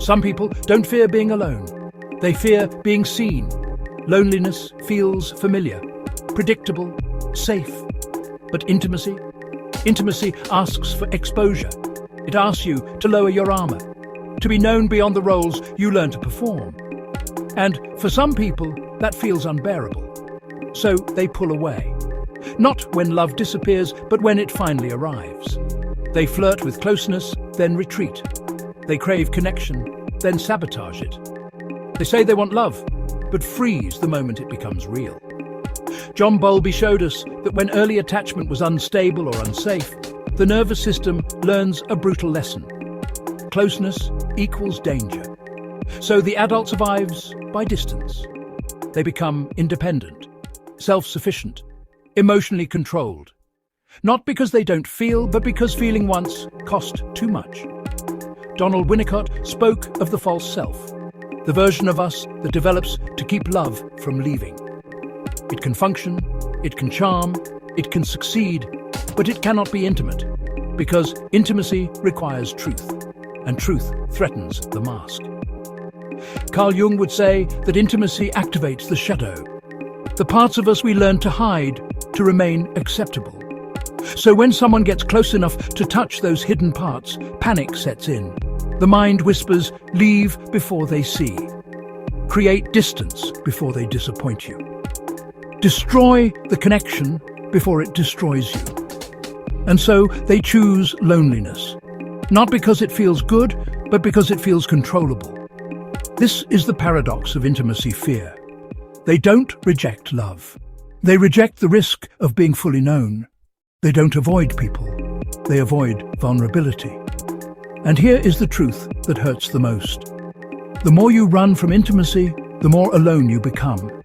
Some people don't fear being alone. They fear being seen. Loneliness feels familiar, predictable, safe. But intimacy? Intimacy asks for exposure. It asks you to lower your armor, to be known beyond the roles you learn to perform. And for some people, that feels unbearable. So they pull away. Not when love disappears, but when it finally arrives. They flirt with closeness, then retreat. They crave connection, then sabotage it. They say they want love, but freeze the moment it becomes real. John Bowlby showed us that when early attachment was unstable or unsafe, the nervous system learns a brutal lesson. Closeness equals danger. So the adult survives by distance. They become independent, self-sufficient, emotionally controlled. Not because they don't feel, but because feeling once cost too much. Winnicott spoke of the false self, the version of us that develops to keep love from leaving. It can function, it can charm, it can succeed, but it cannot be intimate, because intimacy requires truth, and truth threatens the mask. Carl Jung would say that intimacy activates the shadow, the parts of us we learn to hide to remain acceptable. So when someone gets close enough to touch those hidden parts, panic sets in. The mind whispers, leave before they see. Create distance before they disappoint you. Destroy the connection before it destroys you. And so they choose loneliness, not because it feels good, but because it feels controllable. This is the paradox of intimacy fear. They don't reject love. They reject the risk of being fully known. They don't avoid people. They avoid vulnerability. And here is the truth that hurts the most. The more you run from intimacy, the more alone you become,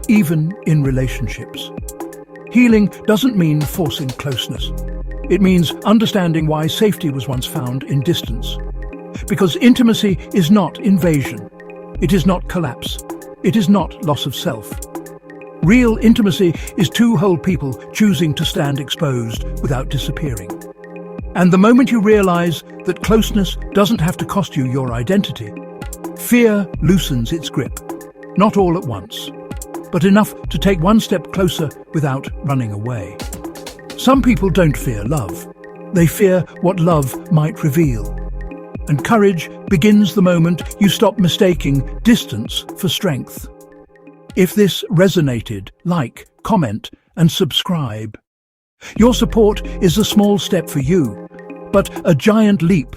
even in relationships. Healing doesn't mean forcing closeness. It means understanding why safety was once found in distance. Because intimacy is not invasion. It is not collapse. It is not loss of self. Real intimacy is two whole people choosing to stand exposed without disappearing. And the moment you realize that closeness doesn't have to cost you your identity, fear loosens its grip. Not all at once, but enough to take one step closer without running away. Some people don't fear love. They fear what love might reveal. And courage begins the moment you stop mistaking distance for strength. If this resonated, like, comment, and subscribe. Your support is a small step for you, but a giant leap